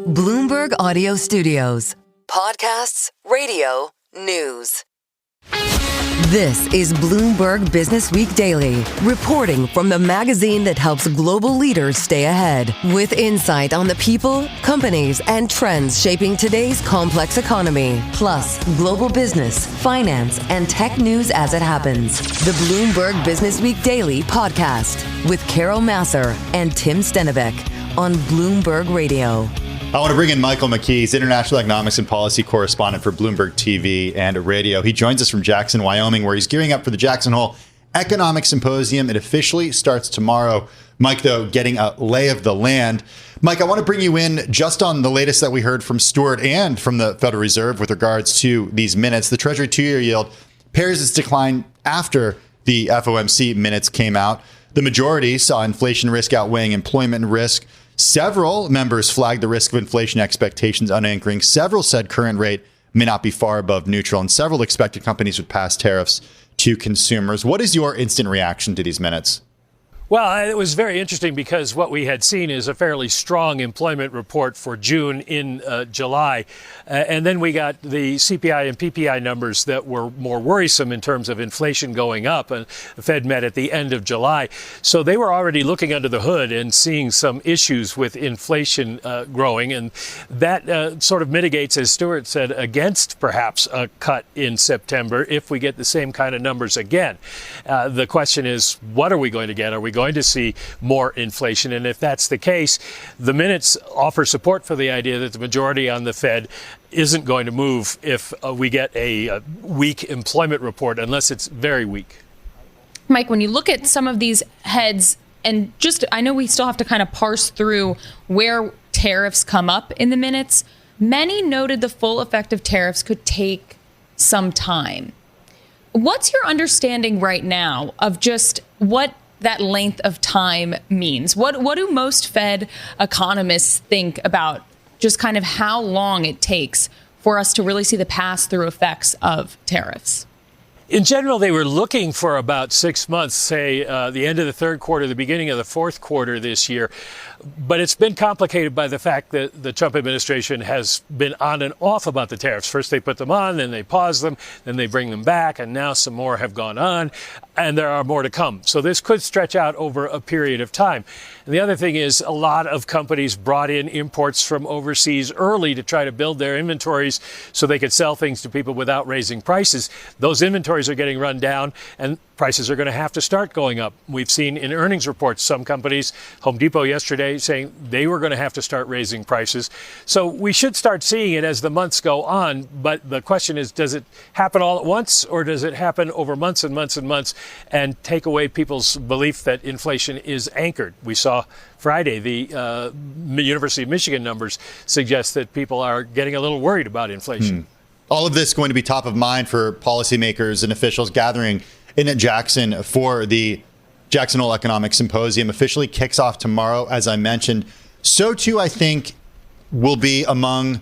Bloomberg Audio Studios. Podcasts, radio, news. This is Bloomberg Businessweek Daily, reporting from the magazine that helps global leaders stay ahead, with insight on the people, companies, and trends shaping today's complex economy, plus global business, finance, and tech news as it happens. The Bloomberg Businessweek Daily podcast with Carol Masser and Tim Stenivek on Bloomberg Radio. I want to bring in Michael McKee. He's international economics and policy correspondent for Bloomberg TV and radio. He joins us from Jackson, Wyoming, where he's gearing up for the Jackson Hole Economic Symposium. It officially starts tomorrow. Mike, though, getting a lay of the land. Mike, I want to bring you in just on the latest that we heard from Stewart and from the Federal Reserve with regards to these minutes. The Treasury two-year yield pairs its decline after the FOMC minutes came out. The majority saw inflation risk outweighing employment risk. Several members flagged the risk of inflation expectations unanchoring. Several said current rate may not be far above neutral, and several expected companies would pass tariffs to consumers. What is your instant reaction to these minutes? Well, it was very interesting because what we had seen is a fairly strong employment report for June in July. And then we got the CPI and PPI numbers that were more worrisome in terms of inflation going up. And the Fed met at the end of July. So they were already looking under the hood and seeing some issues with inflation growing. And that sort of mitigates, as Stewart said, against perhaps a cut in September if we get the same kind of numbers again. The question is, what are we going to get? Are we going to see more inflation? And if that's the case, the minutes offer support for the idea that the majority on the Fed isn't going to move if we get a weak employment report, unless it's very weak. Mike, when you look at some of these heads, and just, I know we still have to kind of parse through where tariffs come up in the minutes, many noted the full effect of tariffs could take some time. What's your understanding right now of just what that length of time means? What do most Fed economists think about just kind of how long it takes for us to really see the pass-through effects of tariffs? In general, they were looking for about 6 months, say the end of the third quarter, the beginning of the fourth quarter this year. But it's been complicated by the fact that the Trump administration has been on and off about the tariffs. First they put them on, then they pause them, then they bring them back, and now some more have gone on, and there are more to come. So this could stretch out over a period of time. And the other thing is a lot of companies brought in imports from overseas early to try to build their inventories so they could sell things to people without raising prices. Those inventories are getting run down, and prices are going to have to start going up. We've seen in earnings reports some companies, Home Depot yesterday, saying they were going to have to start raising prices. So we should start seeing it as the months go on. But the question is, does it happen all at once, or does it happen over months and months and months and take away people's belief that inflation is anchored? We saw Friday the University of Michigan numbers suggest that people are getting a little worried about inflation. All of this going to be top of mind for policymakers and officials gathering in at Jackson for the Jackson Hole Economic Symposium. Officially kicks off tomorrow, as I mentioned. So, too, I think will be among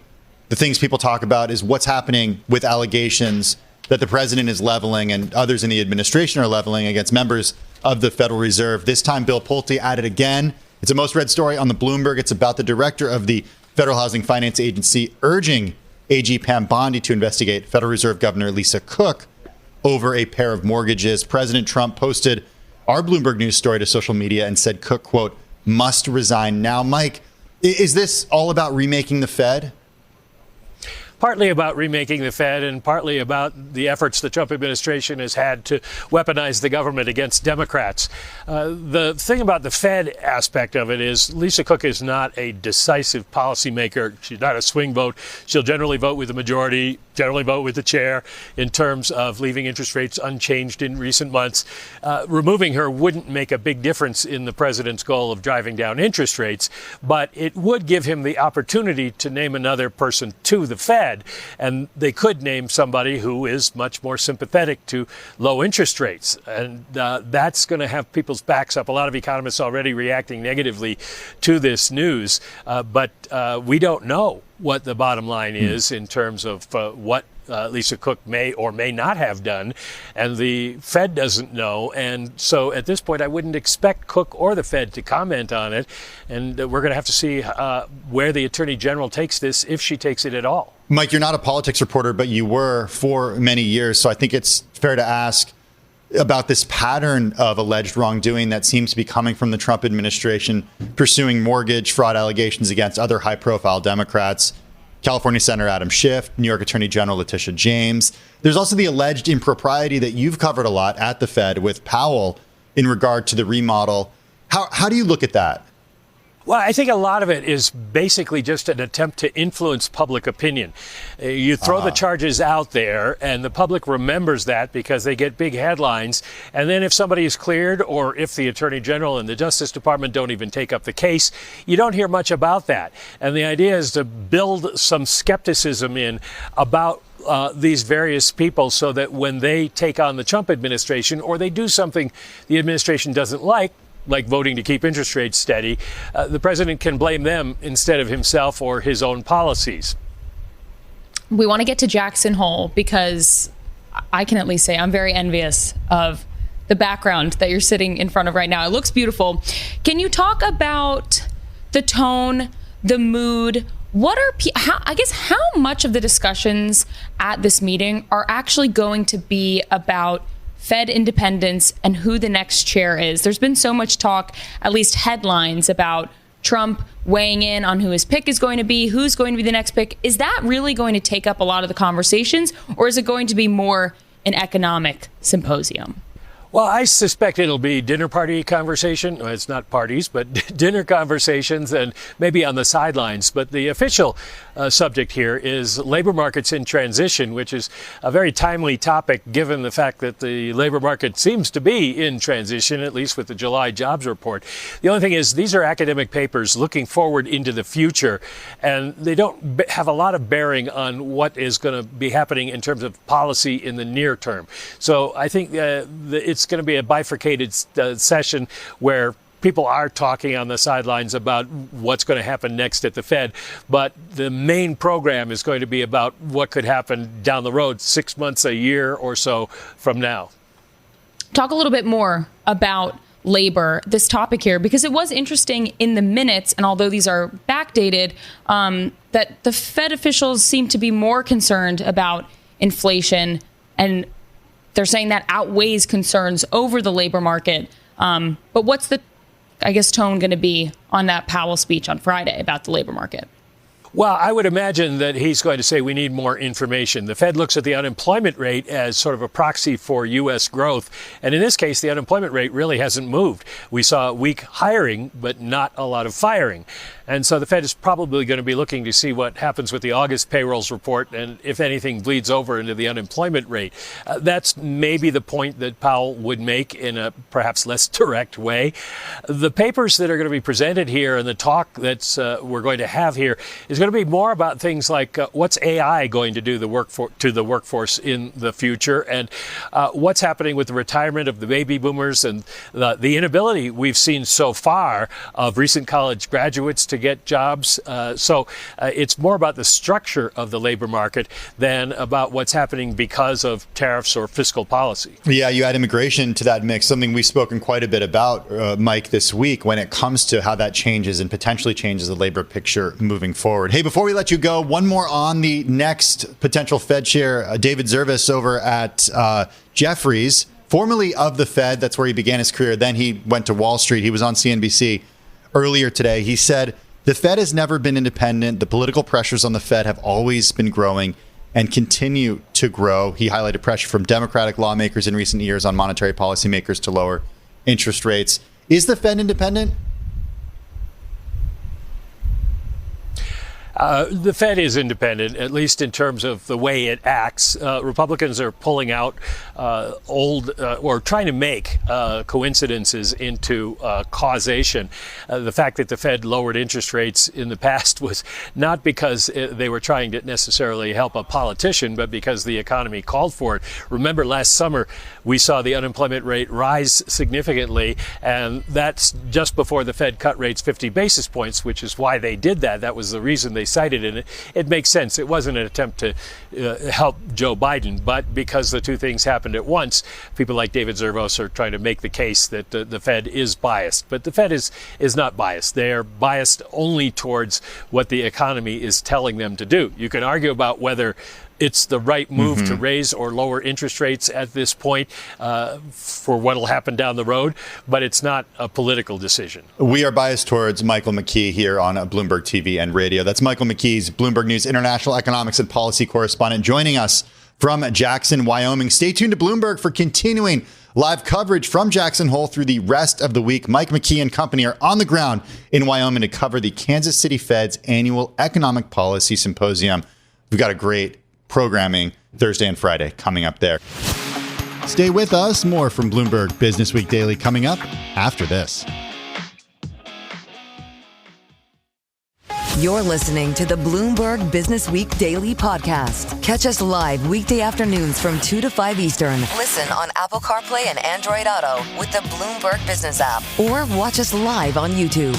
the things people talk about is what's happening with allegations that the president is leveling and others in the administration are leveling against members of the Federal Reserve. This time, Bill Pulte at it again. It's a most read story on the Bloomberg. It's about the director of the Federal Housing Finance Agency urging AG Pam Bondi to investigate Federal Reserve Governor Lisa Cook over a pair of mortgages. President Trump posted our Bloomberg News story to social media and said Cook, quote, must resign now. Mike, is this all about remaking the Fed? Partly about remaking the Fed and partly about the efforts the Trump administration has had to weaponize the government against Democrats. The thing about the Fed aspect of it is Lisa Cook is not a decisive policymaker. She's not a swing vote. She'll generally vote with the majority, generally vote with the chair in terms of leaving interest rates unchanged in recent months. Removing her wouldn't make a big difference in the president's goal of driving down interest rates, but it would give him the opportunity to name another person to the Fed. And they could name somebody who is much more sympathetic to low interest rates. And that's going to have people's backs up. A lot of economists already reacting negatively to this news. But we don't know what the bottom line is in terms of what Lisa Cook may or may not have done, and the Fed doesn't know. And so at this point, I wouldn't expect Cook or the Fed to comment on it. And we're going to have to see where the Attorney General takes this, if she takes it at all. Mike, you're not a politics reporter, but you were for many years. So I think it's fair to ask about this pattern of alleged wrongdoing that seems to be coming from the Trump administration, pursuing mortgage fraud allegations against other high-profile Democrats, California Senator Adam Schiff, New York Attorney General Letitia James. There's also the alleged impropriety that you've covered a lot at the Fed with Powell in regard to the remodel. How do you look at that? Well, I think a lot of it is basically just an attempt to influence public opinion. You throw the charges out there, and the public remembers that because they get big headlines. And then if somebody is cleared, or if the Attorney General and the Justice Department don't even take up the case, you don't hear much about that. And the idea is to build some skepticism in about these various people, so that when they take on the Trump administration, or they do something the administration doesn't like voting to keep interest rates steady, the president can blame them instead of himself or his own policies. We want to get to Jackson Hole because I can at least say I'm very envious of the background that you're sitting in front of right now. It looks beautiful. Can you talk about the tone, the mood? How much of the discussions at this meeting are actually going to be about Fed independence and who the next chair is? There's been so much talk, at least headlines, about Trump weighing in on who his pick is going to be, who's going to be the next pick. Is that really going to take up a lot of the conversations, or is it going to be more an economic symposium? Well, I suspect it'll be dinner party conversation. Well, it's not parties, but dinner conversations, and maybe on the sidelines. But the official subject here is labor markets in transition, which is a very timely topic given the fact that the labor market seems to be in transition, at least with the July jobs report. The only thing is, these are academic papers looking forward into the future, and they don't have a lot of bearing on what is going to be happening in terms of policy in the near term. So I think it's going to be a bifurcated session where people are talking on the sidelines about what's going to happen next at the Fed. But the main program is going to be about what could happen down the road, 6 months, a year or so from now. Talk a little bit more about labor, this topic here, because it was interesting in the minutes, and although these are backdated, that the Fed officials seem to be more concerned about inflation, and they're saying that outweighs concerns over the labor market. But what's the, tone going to be on that Powell speech on Friday about the labor market? Well, I would imagine that he's going to say we need more information. The Fed looks at the unemployment rate as sort of a proxy for U.S. growth. And in this case, the unemployment rate really hasn't moved. We saw weak hiring, but not a lot of firing. And so the Fed is probably going to be looking to see what happens with the August payrolls report and if anything bleeds over into the unemployment rate. That's maybe the point that Powell would make in a perhaps less direct way. The papers that are going to be presented here and the talk that's we're going to have here is going to be more about things like what's AI going to do to the workforce in the future, and what's happening with the retirement of the baby boomers and the inability we've seen so far of recent college graduates to get jobs. So it's more about the structure of the labor market than about what's happening because of tariffs or fiscal policy. Yeah, you add immigration to that mix, something we've spoken quite a bit about, Mike, this week when it comes to how that changes and potentially changes the labor picture moving forward. Hey, before we let you go, one more on the next potential Fed chair, David Zervis over at Jefferies, formerly of the Fed. That's where he began his career. Then he went to Wall Street. He was on CNBC earlier today. He said, the Fed has never been independent. The political pressures on the Fed have always been growing and continue to grow. He highlighted pressure from Democratic lawmakers in recent years on monetary policymakers to lower interest rates. Is the Fed independent? The Fed is independent, at least in terms of the way it acts. Republicans are pulling out or trying to make coincidences into causation. The fact that the Fed lowered interest rates in the past was not because they were trying to necessarily help a politician, but because the economy called for it. Remember, last summer, we saw the unemployment rate rise significantly, and that's just before the Fed cut rates 50 basis points, which is why they did that. That was the reason they they cited it. It makes sense. It wasn't an attempt to help Joe Biden, but because the two things happened at once, people like David Zervos are trying to make the case that the Fed is biased. But the Fed is not biased. They are biased only towards what the economy is telling them to do. You can argue about whether it's the right move to raise or lower interest rates at this point for what will happen down the road, but it's not a political decision. We are biased towards Michael McKee here on Bloomberg TV and radio. That's Michael McKee's Bloomberg News international economics and policy correspondent joining us from Jackson, Wyoming. Stay tuned to Bloomberg for continuing live coverage from Jackson Hole through the rest of the week. Mike McKee and company are on the ground in Wyoming to cover the Kansas City Fed's annual economic policy symposium. We've got a great programming Thursday and Friday coming up there. Stay with us. More from Bloomberg Businessweek Daily coming up after this. You're listening to the Bloomberg Businessweek Daily Podcast. Catch us live weekday afternoons from 2 to 5 Eastern. Listen on Apple CarPlay and Android Auto with the Bloomberg Business app. Or watch us live on YouTube.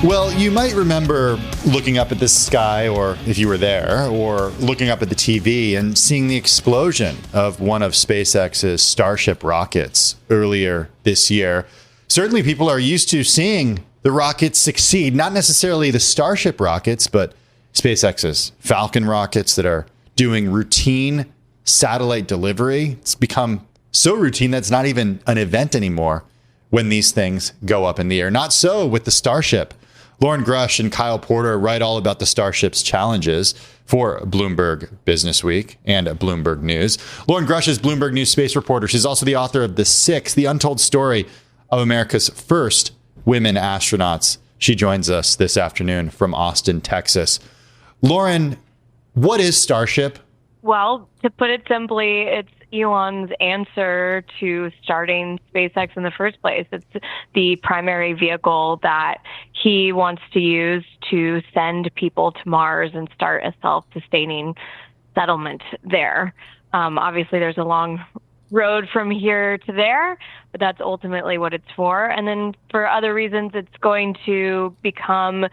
Well, you might remember looking up at the sky, or if you were there, or looking up at the TV and seeing the explosion of one of SpaceX's Starship rockets earlier this year. Certainly people are used to seeing the rockets succeed, not necessarily the Starship rockets, but SpaceX's Falcon rockets that are doing routine satellite delivery. It's become so routine that it's not even an event anymore when these things go up in the air. Not so with the Starship. Lauren Grush and Kyle Porter write all about the Starship's challenges for Bloomberg Businessweek and Bloomberg News. Lauren Grush is Bloomberg News space reporter. She's also the author of The Six, the untold story of America's first women astronauts. She joins us this afternoon from Austin, Texas. Lauren, what is Starship? Well, to put it simply, it's Elon's answer to starting SpaceX in the first place. It's the primary vehicle that he wants to use to send people to Mars and start a self-sustaining settlement there. Obviously, there's a long road from here to there, but that's ultimately what it's for. And then for other reasons, it's going to become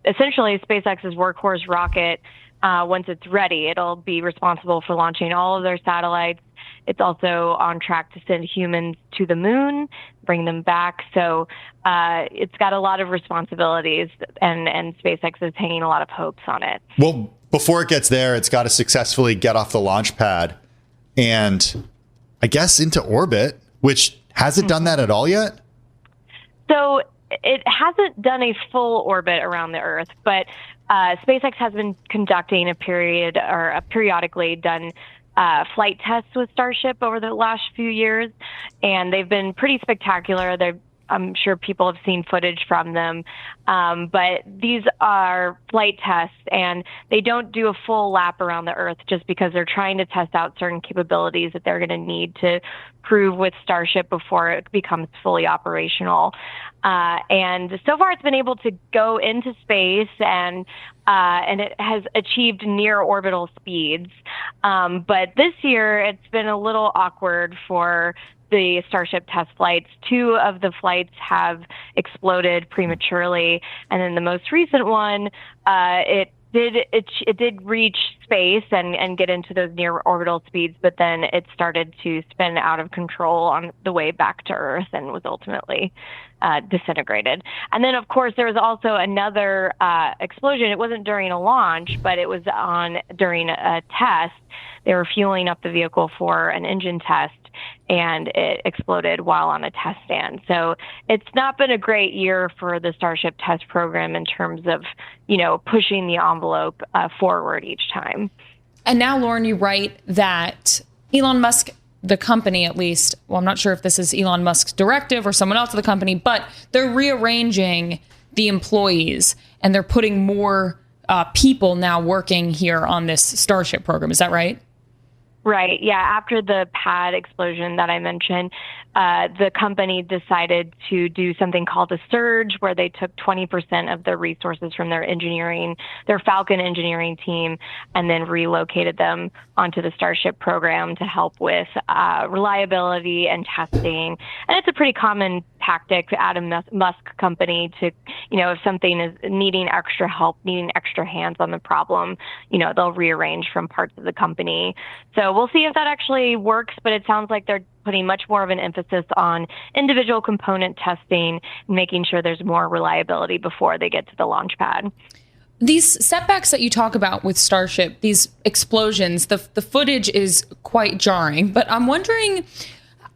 essentially SpaceX's workhorse rocket. Once it's ready, it'll be responsible for launching all of their satellites. It's also on track to send humans to the moon, bring them back. So it's got a lot of responsibilities, and SpaceX is hanging a lot of hopes on it. Well, before it gets there, it's got to successfully get off the launch pad and, I guess, into orbit, which has it done that at all yet? So it hasn't done a full orbit around the Earth, but SpaceX has been conducting periodically done flight tests with Starship over the last few years, and they've been pretty spectacular. I'm sure people have seen footage from them, but these are flight tests, and they don't do a full lap around the Earth just because they're trying to test out certain capabilities that they're going to need to prove with Starship before it becomes fully operational. And so far, it's been able to go into space, and it has achieved near orbital speeds. But this year, it's been a little awkward for the Starship test flights. 2 of the flights have exploded prematurely, and then the most recent one, it did reach space and get into those near orbital speeds, but then it started to spin out of control on the way back to Earth and was ultimately disintegrated. And then, of course, there was also another explosion. It wasn't during a launch, but it was during a test. They were fueling up the vehicle for an engine test, and it exploded while on a test stand. So it's not been a great year for the Starship test program in terms of, pushing the envelope forward each time. And now, Lauren, you write that Elon Musk, the company at least, well, I'm not sure if this is Elon Musk's directive or someone else at the company, but they're rearranging the employees and they're putting more people now working here on this Starship program. Is that right? Right. Yeah. After the pad explosion that I mentioned, the company decided to do something called a surge, where they took 20% of the resources from their Falcon engineering team, and then relocated them onto the Starship program to help with reliability and testing. And it's a pretty common tactic at a Musk company to, if something is needing extra help, needing extra hands on the problem, they'll rearrange from parts of the company. So we'll see if that actually works, but it sounds like they're putting much more of an emphasis on individual component testing, making sure there's more reliability before they get to the launch pad. These setbacks that you talk about with Starship, these explosions, the footage is quite jarring, but I'm wondering,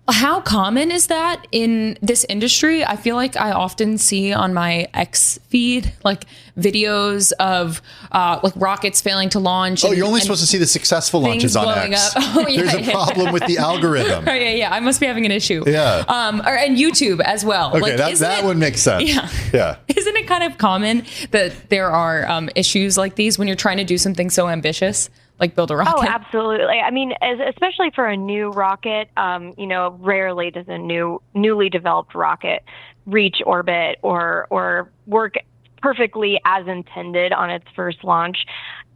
how common is that in this industry? I feel like I often see on my X feed like videos of like rockets failing to launch. You're only supposed to see the successful launches on X. There's a problem with the algorithm. Yeah. I must be having an issue. Yeah. And YouTube as well. Okay, that one makes sense. Yeah. Isn't it kind of common that there are issues like these when you're trying to do something so ambitious? Like build a rocket? Oh, absolutely. I mean, especially for a new rocket, rarely does a newly developed rocket reach orbit or work perfectly as intended on its first launch.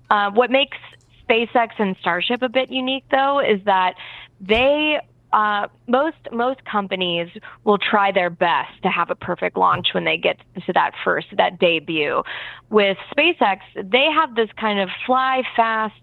What makes SpaceX and Starship a bit unique, though, is that they most companies will try their best to have a perfect launch when they get to that debut. With SpaceX, they have this kind of fly fast,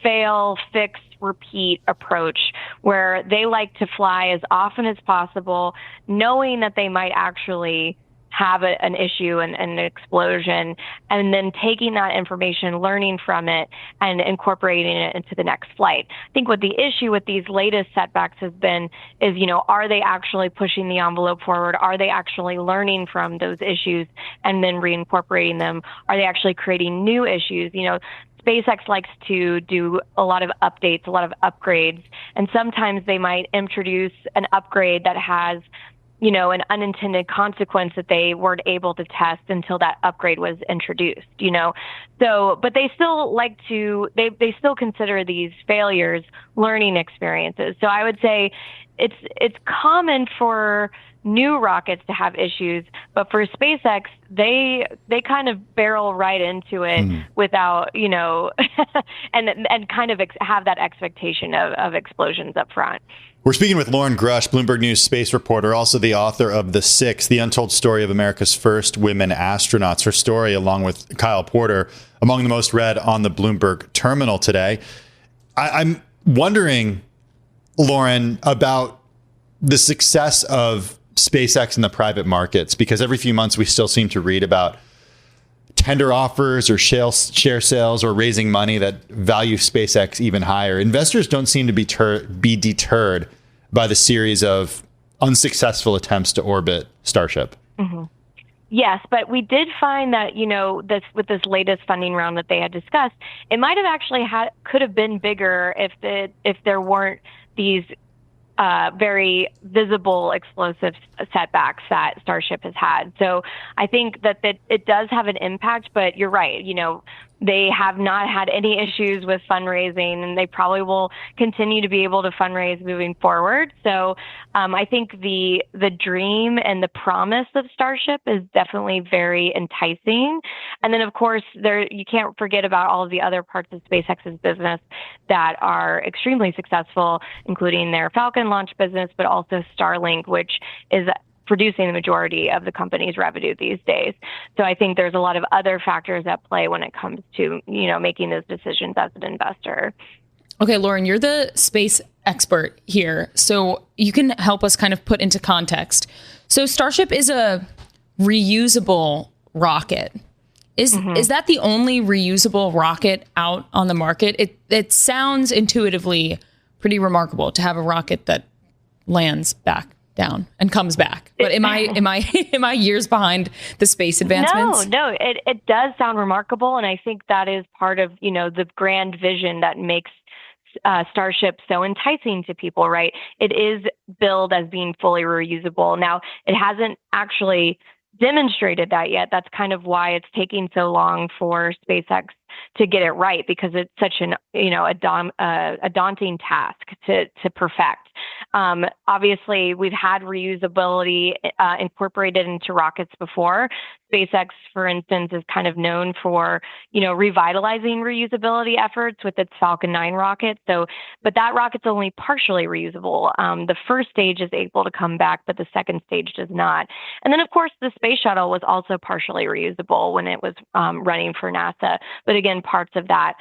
fail, fix, repeat approach where they like to fly as often as possible, knowing that they might actually have an issue and an explosion, and then taking that information, learning from it, and incorporating it into the next flight. I think what the issue with these latest setbacks has been is, are they actually pushing the envelope forward? Are they actually learning from those issues and then reincorporating them? Are they actually creating new issues? SpaceX likes to do a lot of updates, a lot of upgrades, and sometimes they might introduce an upgrade that has an unintended consequence that they weren't able to test until that upgrade was introduced, So, but they still they still consider these failures learning experiences. So I would say it's common for new rockets to have issues, but for SpaceX, they kind of barrel right into it without, and kind of have that expectation of explosions up front. We're speaking with Lauren Grush, Bloomberg News space reporter, also the author of The Six, The Untold Story of America's First Women Astronauts. Her story, along with Kyle Porter, among the most read on the Bloomberg terminal today. I'm wondering, Lauren, about the success of SpaceX in the private markets, because every few months we still seem to read about tender offers or share sales or raising money that value SpaceX even higher. Investors don't seem to be deterred by the series of unsuccessful attempts to orbit Starship. Mm-hmm. Yes, but we did find that, with this latest funding round that they had discussed, it might have actually could have been bigger if there weren't these very visible explosive setbacks that Starship has had. So I think that it does have an impact, but you're right. They have not had any issues with fundraising, and they probably will continue to be able to fundraise moving forward. So I think the dream and the promise of Starship is definitely very enticing. And then, of course, you can't forget about all of the other parts of SpaceX's business that are extremely successful, including their Falcon launch business, but also Starlink, which is producing the majority of the company's revenue these days. So I think there's a lot of other factors at play when it comes to, making those decisions as an investor. Okay, Lauren, you're the space expert here, so you can help us kind of put into context. So Starship is a reusable rocket. Is that the only reusable rocket out on the market? It sounds intuitively pretty remarkable to have a rocket that lands back down and comes back. But am I years behind the space advancements? No, it does sound remarkable, and I think that is part of the grand vision that makes Starship so enticing to people, right? It is billed as being fully reusable. Now, it hasn't actually demonstrated that yet. That's kind of why it's taking so long for SpaceX to get it right, because it's such a daunting task to perfect. Obviously, we've had reusability incorporated into rockets before. SpaceX, for instance, is kind of known for, revitalizing reusability efforts with its Falcon 9 rocket. But that rocket's only partially reusable. The first stage is able to come back, but the second stage does not. And then, of course, the space shuttle was also partially reusable when it was running for NASA. But again, parts of that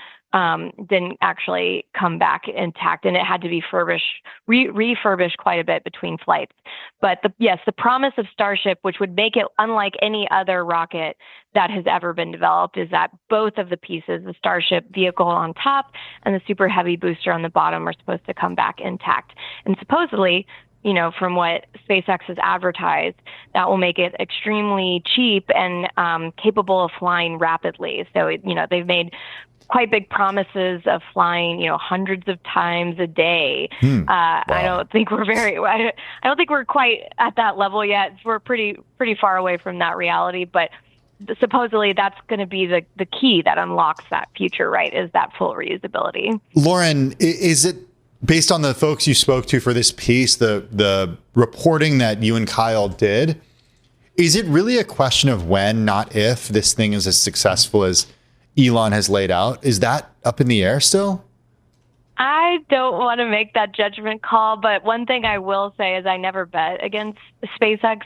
didn't actually come back intact, and it had to be refurbished quite a bit between flights. But the promise of Starship, which would make it unlike any other rocket that has ever been developed, is that both of the pieces, the Starship vehicle on top and the super heavy booster on the bottom, are supposed to come back intact. And supposedly, from what SpaceX has advertised, that will make it extremely cheap and capable of flying rapidly. So, they've made quite big promises of flying, hundreds of times a day. Wow. I don't think we're quite at that level yet. We're pretty far away from that reality, but supposedly that's going to be the key that unlocks that future, right? Is that full reusability. Lauren, is it based on the folks you spoke to for this piece, the reporting that you and Kyle did, is it really a question of when, not if, this thing is as successful as Elon has laid out? Is that up in the air still? I don't want to make that judgment call, but one thing I will say is I never bet against SpaceX.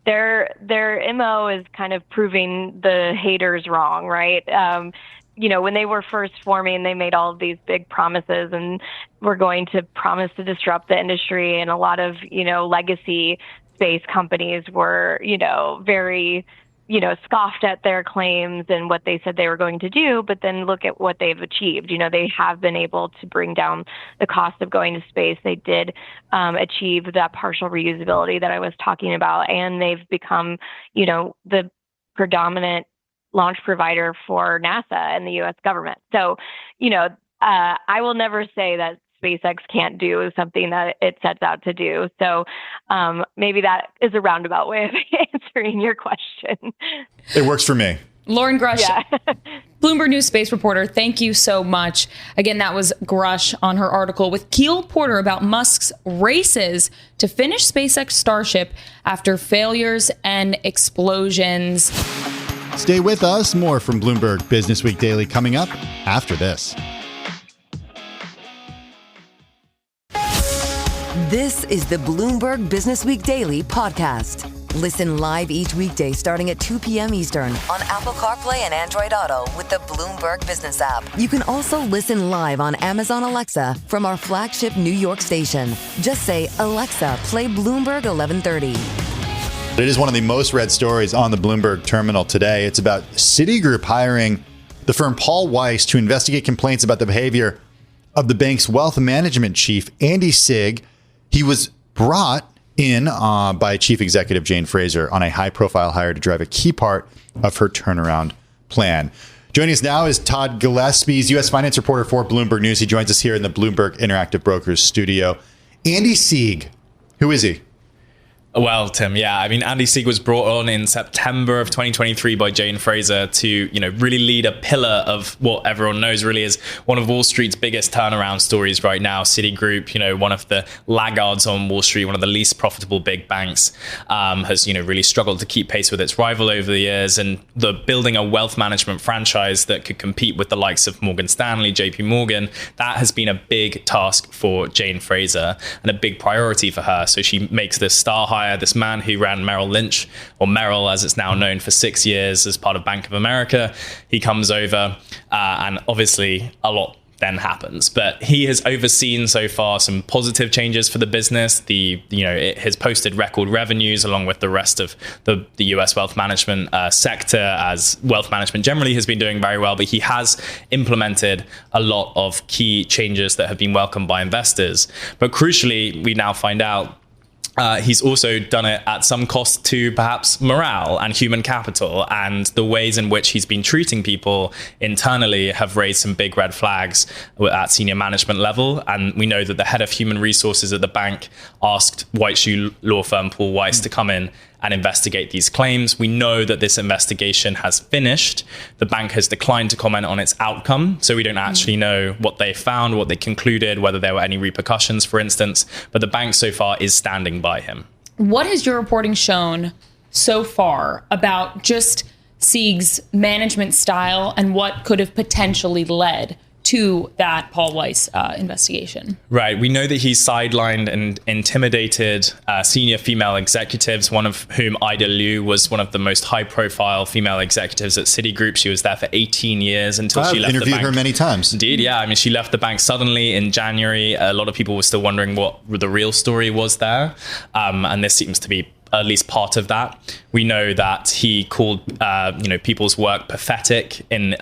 Their MO is kind of proving the haters wrong, right? When they were first forming, they made all of these big promises and were going to promise to disrupt the industry. And a lot of, legacy space companies were, very, scoffed at their claims and what they said they were going to do. But then look at what they've achieved. They have been able to bring down the cost of going to space. They did achieve that partial reusability that I was talking about. And they've become, the predominant launch provider for NASA and the U.S. government. So, I will never say that SpaceX can't do something that it sets out to do. So maybe that is a roundabout way of answering your question. It works for me. Lauren Grush, Bloomberg News space reporter, thank you so much. Again, that was Grush on her article with Keel Porter about Musk's races to finish SpaceX Starship after failures and explosions. Stay with us. More from Bloomberg Businessweek Daily coming up after this. This is the Bloomberg Businessweek Daily podcast. Listen live each weekday starting at 2 p.m. Eastern on Apple CarPlay and Android Auto with the Bloomberg Business app. You can also listen live on Amazon Alexa from our flagship New York station. Just say, Alexa, play Bloomberg 1130. It is one of the most read stories on the Bloomberg terminal today. It's about Citigroup hiring the firm Paul Weiss to investigate complaints about the behavior of the bank's wealth management chief, Andy Sieg. He was brought in by Chief Executive Jane Fraser on a high-profile hire to drive a key part of her turnaround plan. Joining us now is Todd Gillespie, U.S. finance reporter for Bloomberg News. He joins us here in the Bloomberg Interactive Brokers studio. Andy Sieg, who is he? Well, Tim, Andy Sieg was brought on in September of 2023 by Jane Fraser to, really lead a pillar of what everyone knows really is one of Wall Street's biggest turnaround stories right now. Citigroup, one of the laggards on Wall Street, one of the least profitable big banks, has, really struggled to keep pace with its rival over the years. And the building a wealth management franchise that could compete with the likes of Morgan Stanley, JP Morgan, that has been a big task for Jane Fraser and a big priority for her. So she makes this star hire, this man who ran Merrill Lynch, or Merrill as it's now known, for 6 years as part of Bank of America. He comes over and obviously a lot then happens. But he has overseen so far some positive changes for the business. It has posted record revenues along with the rest of the US wealth management sector, as wealth management generally has been doing very well. But he has implemented a lot of key changes that have been welcomed by investors. But crucially, we now find out he's also done it at some cost to perhaps morale and human capital, and the ways in which he's been treating people internally have raised some big red flags at senior management level. And we know that the head of human resources at the bank asked white shoe law firm Paul Weiss to come in and investigate these claims. We know that this investigation has finished. The bank has declined to comment on its outcome, so we don't actually know what they found, what they concluded, whether there were any repercussions, for instance. But the bank so far is standing by him. What has your reporting shown so far about just Sieg's management style and what could have potentially led to that Paul Weiss investigation? Right. We know that he sidelined and intimidated senior female executives, one of whom, Ida Liu, was one of the most high-profile female executives at Citigroup. She was there for 18 years until she left the bank. I've interviewed her many times. Indeed, yeah. I mean, she left the bank suddenly in January. A lot of people were still wondering what the real story was there. And this seems to be at least part of that. We know that he called, people's work pathetic in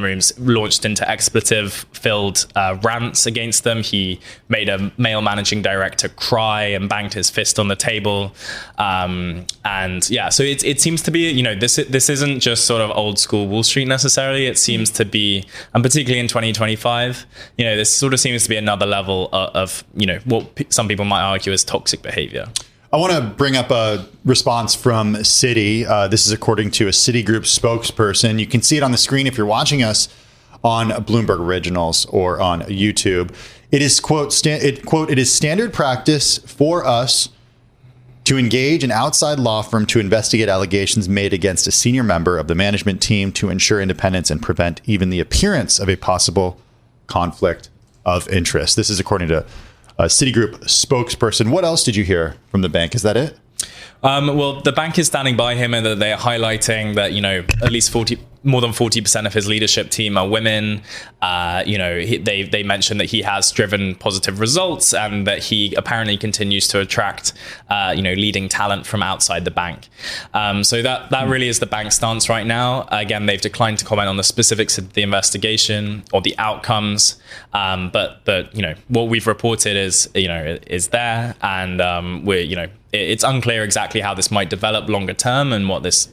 rooms, launched into expletive-filled rants against them. He made a male managing director cry and banged his fist on the table. So it seems to be, this isn't just sort of old school Wall Street necessarily. It seems to be, and particularly in 2025, this sort of seems to be another level of what some people might argue is toxic behavior. I want to bring up a response from Citi. This is according to a Citigroup spokesperson. You can see it on the screen if you're watching us on Bloomberg Originals or on YouTube. It is, quote, it is standard practice for us to engage an outside law firm to investigate allegations made against a senior member of the management team to ensure independence and prevent even the appearance of a possible conflict of interest. This is according to a Citigroup spokesperson. What else did you hear from the bank? Is that it? Well, the bank is standing by him, and that they're highlighting that, at least more than 40% of his leadership team are women. They mentioned that he has driven positive results and that he apparently continues to attract, leading talent from outside the bank. So that really is the bank's stance right now. Again, they've declined to comment on the specifics of the investigation or the outcomes. But what we've reported is there, and it's unclear exactly how this might develop longer term and what this,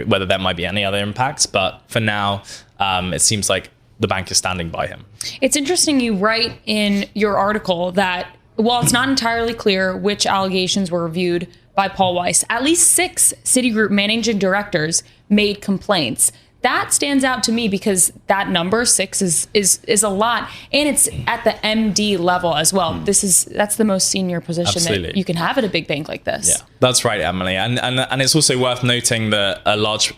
whether there might be any other impacts. But for now, it seems like the bank is standing by him. It's interesting you write in your article that while it's not entirely clear which allegations were reviewed by Paul Weiss, at least 6 Citigroup managing directors made complaints. That stands out to me because that number 6 is a lot, and it's at the MD level as well. That's the most senior position Absolutely. That you can have at a big bank like this. Yeah, that's right, Emily. And it's also worth noting that a large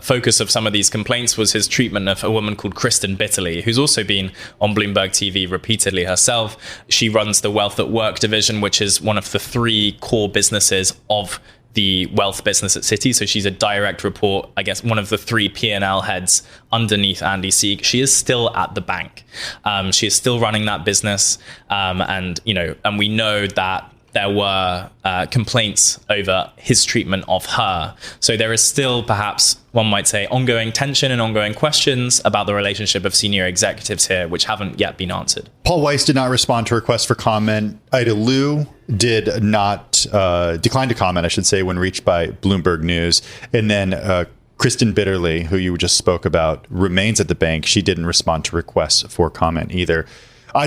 focus of some of these complaints was his treatment of a woman called Kristen Bitterly, who's also been on Bloomberg TV repeatedly herself. She runs the Wealth at Work division, which is one of the 3 core businesses of the wealth business at Citi. So she's a direct report, I guess, one of the 3 P&L heads underneath Andy Sieg. She is still at the bank. She is still running that business. And we know that there were complaints over his treatment of her. So there is still, perhaps one might say, ongoing tension and ongoing questions about the relationship of senior executives here, which haven't yet been answered. Paul Weiss did not respond to requests for comment. Ida Liu did not decline to comment, I should say, when reached by Bloomberg News. And then Kristen Bitterly, who you just spoke about, remains at the bank. She didn't respond to requests for comment either.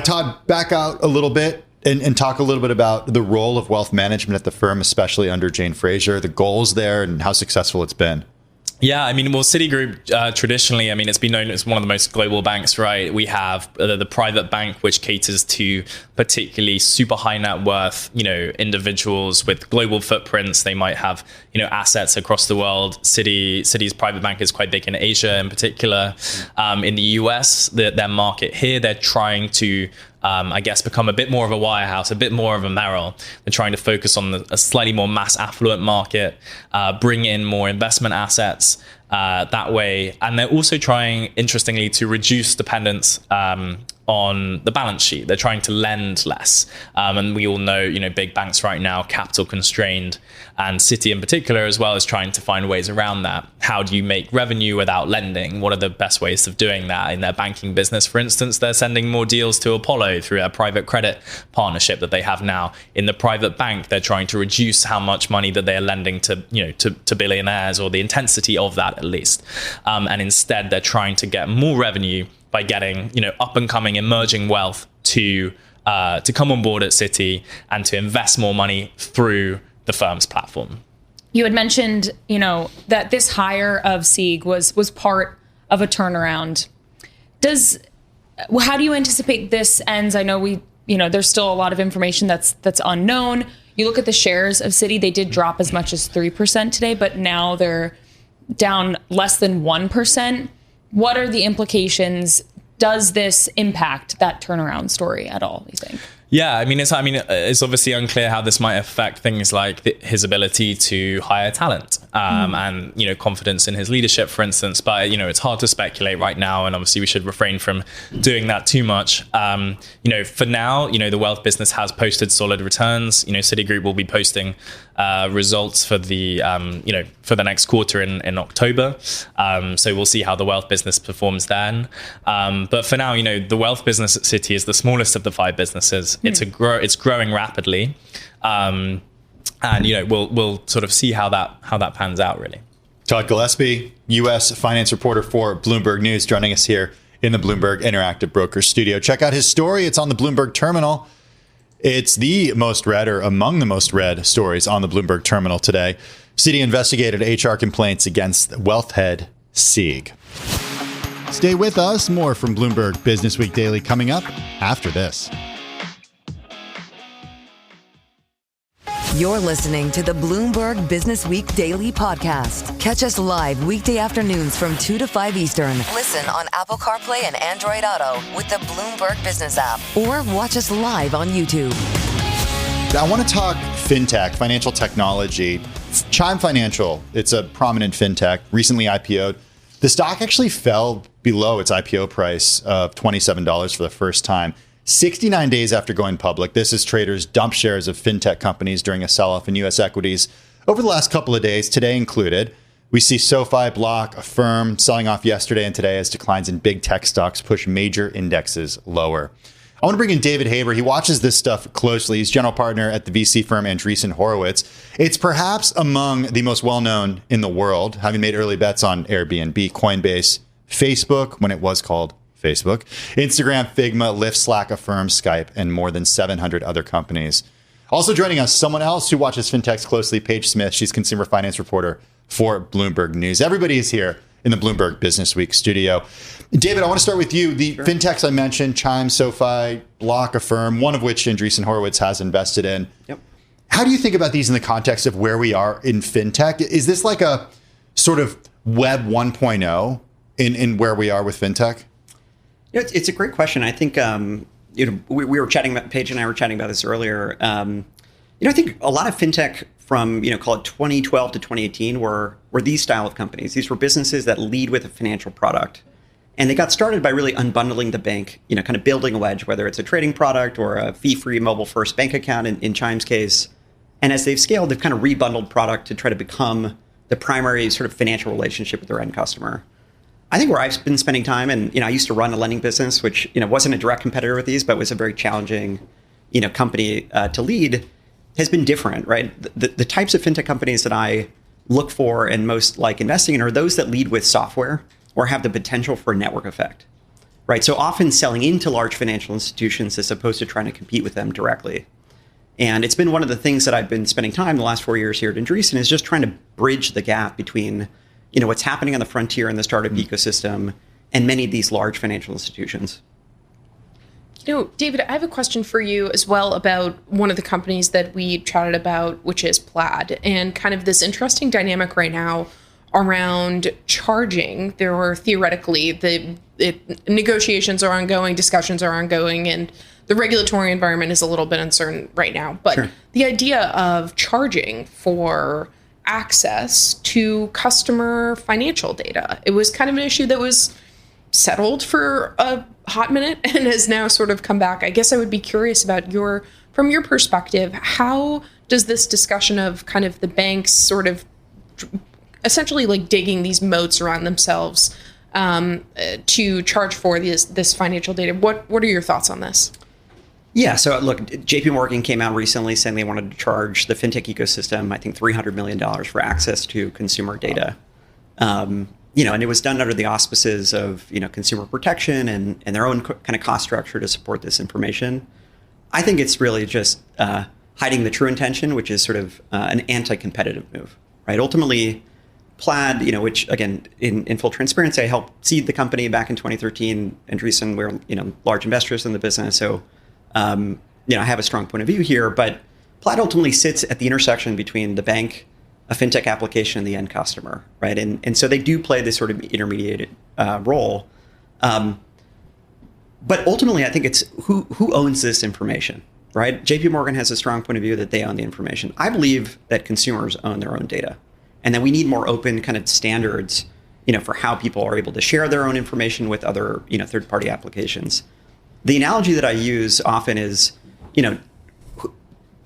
Todd, back out a little bit and talk a little bit about the role of wealth management at the firm, especially under Jane Fraser, the goals there and how successful it's been. Yeah, I mean, well, Citigroup traditionally, I mean, it's been known as one of the most global banks, right? We have the private bank, which caters to particularly super high net worth, individuals with global footprints. They might have, assets across the world. Citi's private bank is quite big in Asia in particular. In the US, their market here, they're trying to become a bit more of a wirehouse, a bit more of a Merrill. They're trying to focus on a slightly more mass affluent market, bring in more investment assets that way. And they're also trying, interestingly, to reduce dependence on the balance sheet. They're trying to lend less. And we all know, big banks right now, capital constrained, and Citi in particular as well is trying to find ways around that. How do you make revenue without lending? What are the best ways of doing that? In their banking business, for instance, they're sending more deals to Apollo through a private credit partnership that they have now. In the private bank, they're trying to reduce how much money that they're lending to billionaires, or the intensity of that at least. And instead, they're trying to get more revenue by getting, up and coming emerging wealth to come on board at Citi and to invest more money through the firm's platform. You had mentioned, that this hire of Sieg was part of a turnaround. How do you anticipate this ends? I know there's still a lot of information that's unknown. You look at the shares of Citi, they did drop as much as 3% today, but now they're down less than 1%. What are the implications? Does this impact that turnaround story at all, you think? Yeah, it's obviously unclear how this might affect things like his ability to hire talent and, confidence in his leadership, for instance. But, it's hard to speculate right now. And obviously we should refrain from doing that too much. For now, the wealth business has posted solid returns. Citigroup will be posting results for the, for the next quarter in October. So we'll see how the wealth business performs then. But for now, the wealth business at Citi is the smallest of the 5 businesses. It's growing rapidly, and we'll sort of see how that pans out, really. Todd Gillespie, U.S. finance reporter for Bloomberg News, joining us here in the Bloomberg Interactive Brokers studio. Check out his story. It's on the Bloomberg Terminal. It's the most read or among the most read stories on the Bloomberg Terminal today. Citi investigated HR complaints against wealth head Sieg. Stay with us. More from Bloomberg Businessweek Daily coming up after this. You're listening to the Bloomberg Businessweek Daily Podcast. Catch us live weekday afternoons from 2 to 5 Eastern. Listen on Apple CarPlay and Android Auto with the Bloomberg Business app. Or watch us live on YouTube. I want to talk fintech, financial technology. Chime Financial, it's a prominent fintech, recently IPO'd. The stock actually fell below its IPO price of $27 for the first time. 69 days after going public, this is traders dumped shares of fintech companies during a sell-off in U.S. equities over the last couple of days, today included. We see SoFi, Block, Affirm selling off yesterday and today as declines in big tech stocks push major indexes lower. I want to bring in David Haber. He watches this stuff closely. He's general partner at the VC firm Andreessen Horowitz. It's perhaps among the most well-known in the world, having made early bets on Airbnb, Coinbase, Facebook, when it was called Facebook, Instagram, Figma, Lyft, Slack, Affirm, Skype, and more than 700 other companies. Also joining us, someone else who watches fintechs closely, Paige Smith. She's consumer finance reporter for Bloomberg News. Everybody is here in the Bloomberg Businessweek studio. David, I want to start with you. The fintechs I mentioned, Chime, SoFi, Block, Affirm, one of which Andreessen Horowitz has invested in. Yep. How do you think about these in the context of where we are in fintech? Is this like a sort of Web 1.0 in where we are with fintech? It's a great question. I think, we were chatting about, Paige and I were chatting about this earlier. I think a lot of fintech from, call it 2012 to 2018 were these style of companies. These were businesses that lead with a financial product. And they got started by really unbundling the bank, kind of building a wedge, whether it's a trading product or a fee-free mobile-first bank account in Chime's case. And as they've scaled, they've kind of rebundled product to try to become the primary sort of financial relationship with their end customer. I think where I've been spending time, and I used to run a lending business, which wasn't a direct competitor with these, but was a very challenging, company to lead, has been different, right? The types of fintech companies that I look for and most like investing in are those that lead with software or have the potential for a network effect, right? So often selling into large financial institutions as opposed to trying to compete with them directly. And it's been one of the things that I've been spending time the last 4 years here at Andreessen is just trying to bridge the gap between what's happening on the frontier in the startup ecosystem and many of these large financial institutions. David, I have a question for you as well about one of the companies that we chatted about, which is Plaid, and kind of this interesting dynamic right now around charging. There are theoretically, negotiations are ongoing, discussions are ongoing, and the regulatory environment is a little bit uncertain right now. But sure. The idea of charging for access to customer financial data, it was kind of an issue that was settled for a hot minute and has now sort of come back. I guess I would be curious about from your perspective, how does this discussion of kind of the banks sort of essentially like digging these moats around themselves to charge for this financial data? What are your thoughts on this? Yeah, so look, JP Morgan came out recently saying they wanted to charge the fintech ecosystem, I think $300 million for access to consumer data. And it was done under the auspices of, consumer protection and their own kind of cost structure to support this information. I think it's really just hiding the true intention, which is sort of an anti-competitive move, right? Ultimately, Plaid, which again, in full transparency, I helped seed the company back in 2013. Andreessen, we're large investors in the business, so I have a strong point of view here. But Plaid ultimately sits at the intersection between the bank, a fintech application, and the end customer, right? And so they do play this sort of intermediate role. But ultimately, I think it's who owns this information, right? JP Morgan has a strong point of view that they own the information. I believe that consumers own their own data, and that we need more open kind of standards, for how people are able to share their own information with other, third-party applications. The analogy that I use often is, do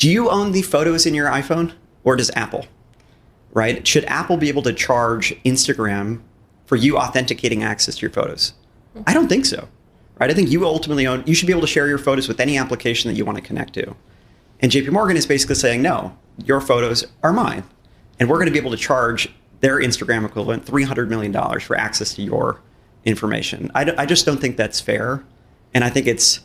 you own the photos in your iPhone, or does Apple, right? Should Apple be able to charge Instagram for you authenticating access to your photos? I don't think so. Right? I think you ultimately you should be able to share your photos with any application that you want to connect to. And JP Morgan is basically saying, no, your photos are mine. And we're going to be able to charge their Instagram equivalent $300 million for access to your information. I just don't think that's fair. And I think it's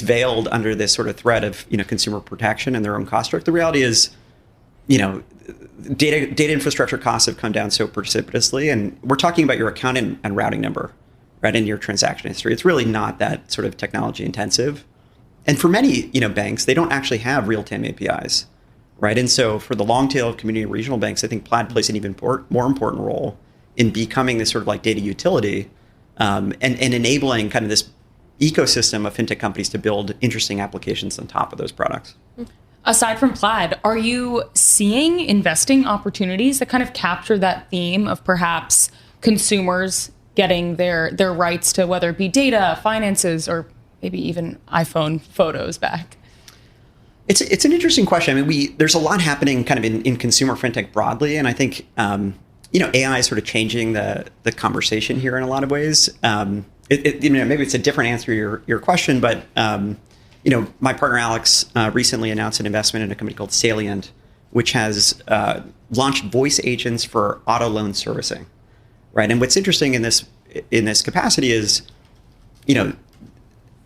veiled under this sort of threat of, consumer protection and their own cost structure. The reality is, data infrastructure costs have come down so precipitously. And we're talking about your account and routing number, right, in your transaction history. It's really not that sort of technology intensive. And for many, banks, they don't actually have real-time APIs, right? And so for the long tail of community and regional banks, I think Plaid plays an even more important role in becoming this sort of like data utility and enabling kind of this ecosystem of fintech companies to build interesting applications on top of those products. Aside from Plaid, are you seeing investing opportunities that kind of capture that theme of perhaps consumers getting their rights to whether it be data, finances, or maybe even iPhone photos back? It's an interesting question. I mean, there's a lot happening kind of in consumer fintech broadly, and I think AI is sort of changing the conversation here in a lot of ways. Maybe it's a different answer to your question, but my partner Alex recently announced an investment in a company called Salient, which has launched voice agents for auto loan servicing. Right. And what's interesting in this capacity is,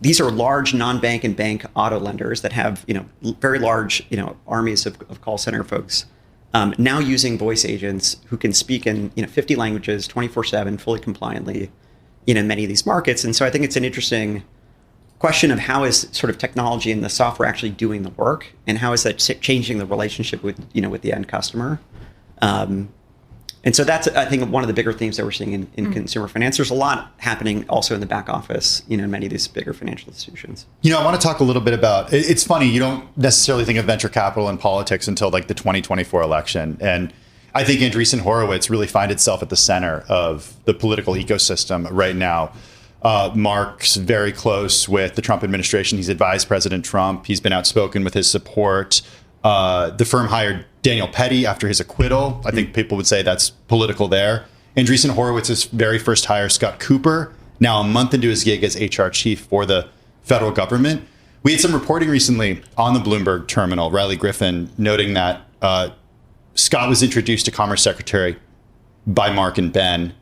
these are large non-bank and bank auto lenders that have, very large, armies of call center folks now using voice agents who can speak in, 50 languages, 24/7, fully compliantly, in many of these markets. And so I think it's an interesting question of how is sort of technology and the software actually doing the work, and how is that changing the relationship with, with the end customer. And so that's, I think, one of the bigger themes that we're seeing in consumer finance. There's a lot happening also in the back office, in many of these bigger financial institutions. I want to talk a little bit about, it's funny, you don't necessarily think of venture capital and politics until like the 2024 election. And I think Andreessen Horowitz really finds itself at the center of the political ecosystem right now. Mark's very close with the Trump administration. He's advised President Trump. He's been outspoken with his support. The firm hired Daniel Petty after his acquittal. I think people would say that's political there. Andreessen Horowitz's very first hire, Scott Cooper, now a month into his gig as HR chief for the federal government. We had some reporting recently on the Bloomberg terminal, Riley Griffin, noting that Scott was introduced to Commerce Secretary by Mark and Ben.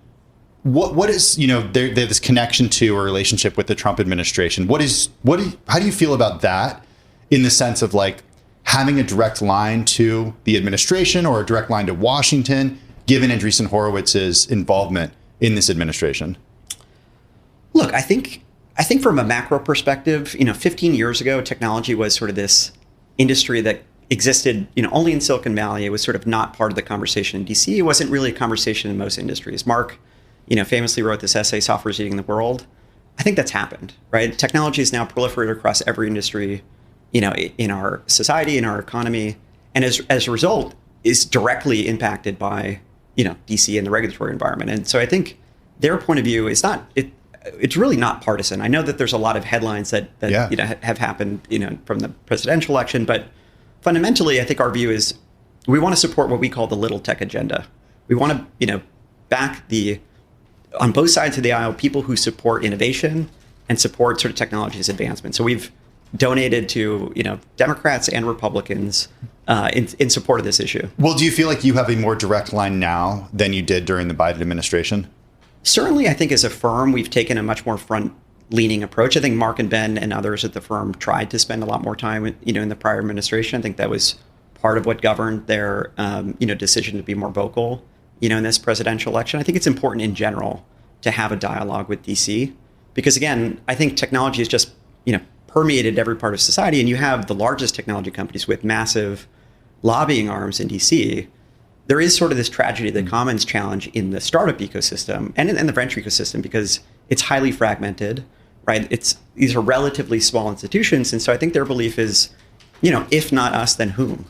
What is, they have this connection to or relationship with the Trump administration. How do you feel about that in the sense of like having a direct line to the administration or a direct line to Washington, given Andreessen Horowitz's involvement in this administration? Look, I think from a macro perspective, 15 years ago, technology was sort of this industry that existed, only in Silicon Valley. It was sort of not part of the conversation in DC. It wasn't really a conversation in most industries. Mark, famously wrote this essay, Software is Eating the World. I think that's happened, right? Technology is now proliferated across every industry, in our society, in our economy, and as a result, is directly impacted by, DC and the regulatory environment. And so I think their point of view is it's really not partisan. I know that there's a lot of headlines that have happened, from the presidential election, but fundamentally, I think our view is we want to support what we call the little tech agenda. We want to, back on both sides of the aisle, people who support innovation and support sort of technology's advancement. So we've donated to, Democrats and Republicans in support of this issue. Well, do you feel like you have a more direct line now than you did during the Biden administration? Certainly, I think as a firm, we've taken a much more front-leaning approach. I think Mark and Ben and others at the firm tried to spend a lot more time, in the prior administration. I think that was part of what governed their, decision to be more vocal, in this presidential election. I think it's important in general to have a dialogue with DC because, again, I think technology is just, permeated every part of society. And you have the largest technology companies with massive lobbying arms in DC. There is sort of this tragedy, the commons challenge in the startup ecosystem and in the venture ecosystem because it's highly fragmented, right? These are relatively small institutions. And so I think their belief is, if not us, then whom?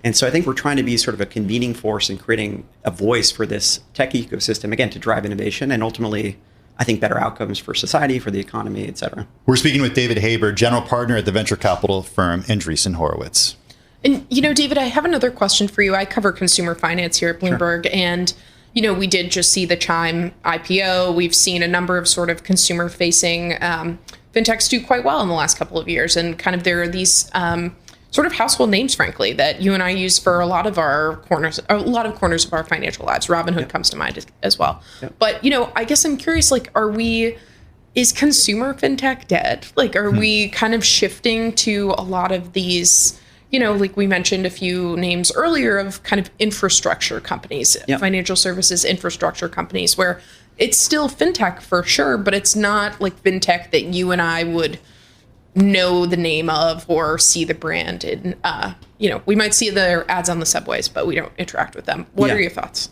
And so I think we're trying to be sort of a convening force in creating a voice for this tech ecosystem, again, to drive innovation and ultimately, I think, better outcomes for society, for the economy, et cetera. We're speaking with David Haber, general partner at the venture capital firm Andreessen Horowitz. And, David, I have another question for you. I cover consumer finance here at Bloomberg. Sure. And, we did just see the Chime IPO. We've seen a number of sort of consumer-facing fintechs do quite well in the last couple of years. And kind of there are these sort of household names, frankly, that you and I use for a lot of corners of our financial lives. Robinhood comes to mind as well. Yep. But, I guess I'm curious, is consumer fintech dead? Are we kind of shifting to a lot of these, we mentioned a few names earlier of kind of infrastructure companies, financial services infrastructure companies, where it's still fintech for sure, but it's not like fintech that you and I would know the name of or see the brand in. We might see their ads on the subways, but we don't interact with them. What are your thoughts?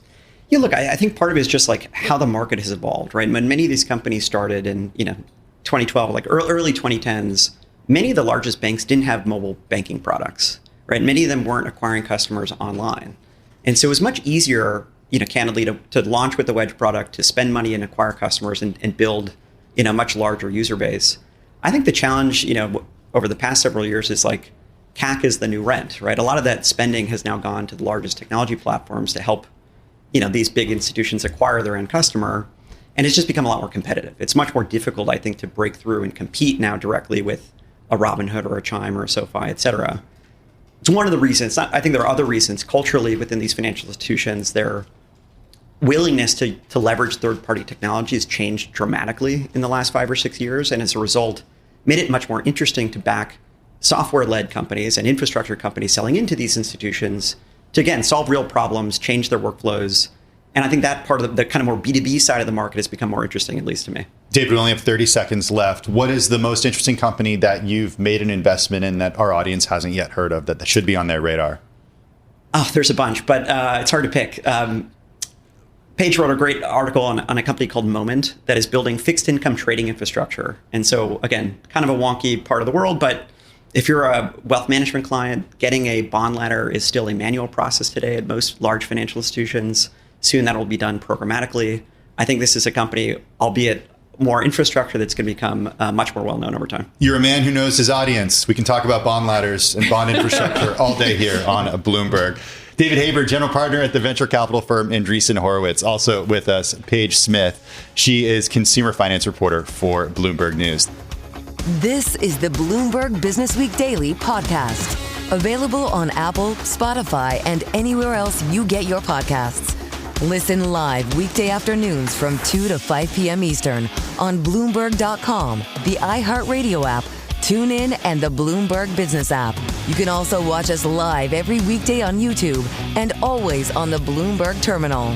Yeah, look, I think part of it is just how the market has evolved, right? When many of these companies started in 2012, early 2010s, many of the largest banks didn't have mobile banking products, right? Many of them weren't acquiring customers online. And so it was much easier, candidly, to launch with the Wedge product, to spend money and acquire customers and build a much larger user base. I think the challenge, over the past several years is CAC is the new rent, right? A lot of that spending has now gone to the largest technology platforms to help, these big institutions acquire their end customer. And it's just become a lot more competitive. It's much more difficult, I think, to break through and compete now directly with a Robinhood or a Chime or a SoFi, et cetera. It's one of the reasons. I think there are other reasons culturally within these financial institutions. Their willingness to leverage third-party technology has changed dramatically in the last 5 or 6 years, and as a result, made it much more interesting to back software-led companies and infrastructure companies selling into these institutions to, again, solve real problems, change their workflows. And I think that part of the kind of more B2B side of the market has become more interesting, at least to me. David, we only have 30 seconds left. What is the most interesting company that you've made an investment in that our audience hasn't yet heard of that should be on their radar? Oh, there's a bunch, but it's hard to pick. Paige wrote a great article on a company called Moment that is building fixed income trading infrastructure. And so, again, kind of a wonky part of the world, but if you're a wealth management client, getting a bond ladder is still a manual process today at most large financial institutions. Soon that will be done programmatically. I think this is a company, albeit more infrastructure, that's going to become much more well-known over time. You're a man who knows his audience. We can talk about bond ladders and bond infrastructure all day here on Bloomberg. David Haber, general partner at the venture capital firm Andreessen Horowitz. Also with us, Paige Smith. She is consumer finance reporter for Bloomberg News. This is the Bloomberg Businessweek Daily podcast. Available on Apple, Spotify, and anywhere else you get your podcasts. Listen live weekday afternoons from 2 to 5 p.m. Eastern on Bloomberg.com, the iHeartRadio app, TuneIn, and the Bloomberg Business app. You can also watch us live every weekday on YouTube and always on the Bloomberg Terminal.